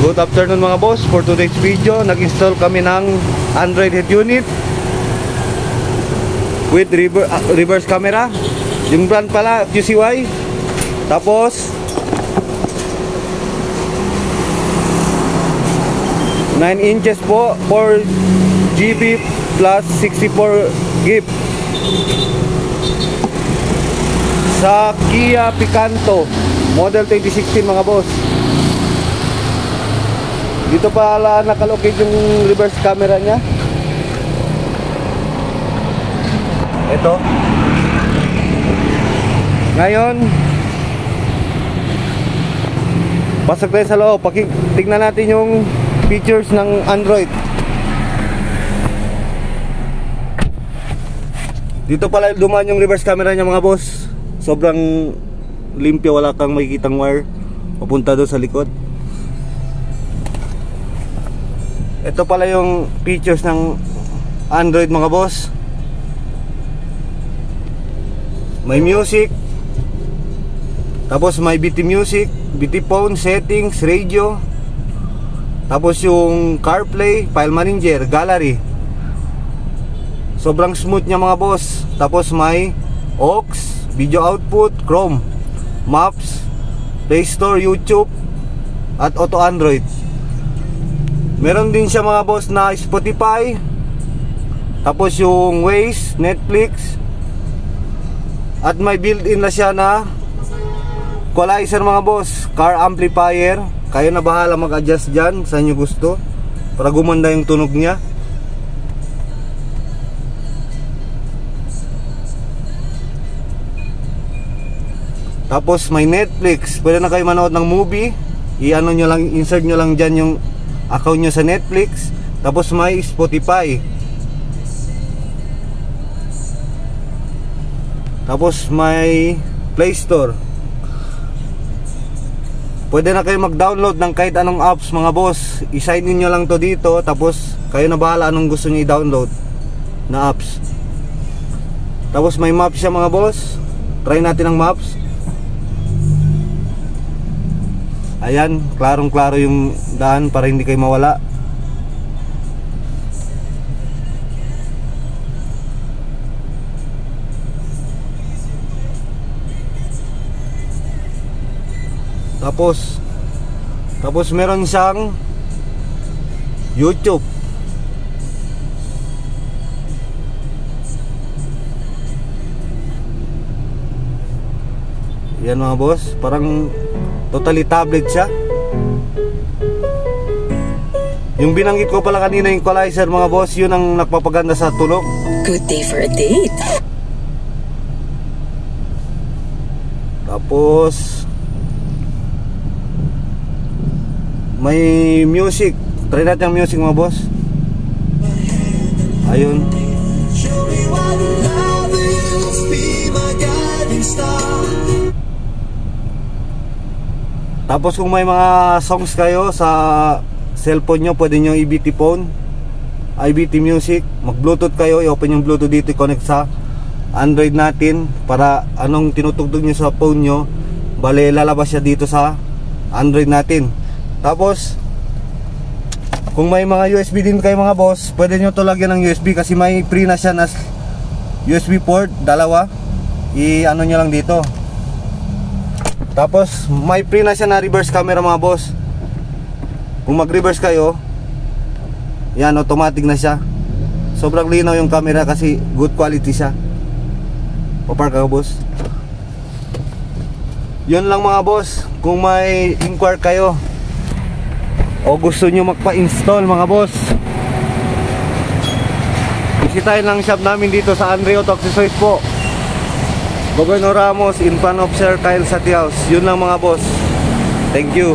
Good afternoon mga boss. For today's video, nag-install kami ng Android head unit with reverse camera. Yung brand pala QCY. Tapos 9 inches po, 4GB plus 64GB sa Kia Picanto model 2016 mga boss. Dito pala nakalocate yung reverse camera nya. Ito. Ngayon, pasok tayo sa loob. Tignan natin yung features ng Android. Dito pala dumaan yung reverse camera nya mga boss. Sobrang limpyo, wala kang makikitang wire papunta doon sa likod. Ito pala yung features ng Android mga boss. May music, tapos may BT music, BT phone, settings, radio, tapos yung CarPlay, file manager, gallery. Sobrang smooth niya mga boss. Tapos may aux, video output, Chrome, Maps, Play Store, YouTube, at Auto Android. Meron din siya mga boss na Spotify, tapos yung Waze, Netflix, at may built-in na siya na equalizer mga boss, car amplifier. Kayo na bahala mag-adjust dyan sa inyo gusto para gumanda yung tunog niya. Tapos may Netflix, pwede na kayo manood ng movie. I-ano nyo lang, insert nyo lang dyan yung account nyo sa Netflix. Tapos may Spotify. Tapos may Play Store. Pwede na kayo mag-download ng kahit anong apps mga boss. I-sign in nyo lang to dito. Tapos kayo na bahala anong gusto nyo i-download na apps. Tapos may maps siya mga boss. Try natin ang maps. Ayan, klarong klaro yung daan para hindi kayo mawala. Tapos meron siyang YouTube. Yan mga boss, parang totally tablet siya. Yung binanggit ko pala kanina, yung equalizer mga boss, yun ang nagpapaganda sa tunog. Good day for a date. Tapos may music. Try natin ang music mga boss. Ayun. Tapos kung may mga songs kayo sa cellphone nyo, pwede nyo i-BT phone, i-BT music, mag-bluetooth kayo, i-open yung bluetooth dito, i-connect sa Android natin para anong tinutugtog nyo sa phone nyo, bale lalabas siya dito sa Android natin. Tapos kung may mga USB din kayo mga boss, pwede nyo to lagyan ng USB kasi may free na siya na USB port, dalawa. I-ano nyo lang dito. Tapos may free na siya na reverse camera mga boss. Kung mag-reverse kayo, yan, automatic na siya. Sobrang linaw yung camera kasi good quality siya. Papark ka boss. Yun lang mga boss. Kung may inquire kayo o gusto nyo magpa-install mga boss, bisitahin lang shop namin dito sa Andre Auto Accessories po, Gobernador Ramos, in front of Sir Kyle Sati House. Yun lang mga boss. Thank you.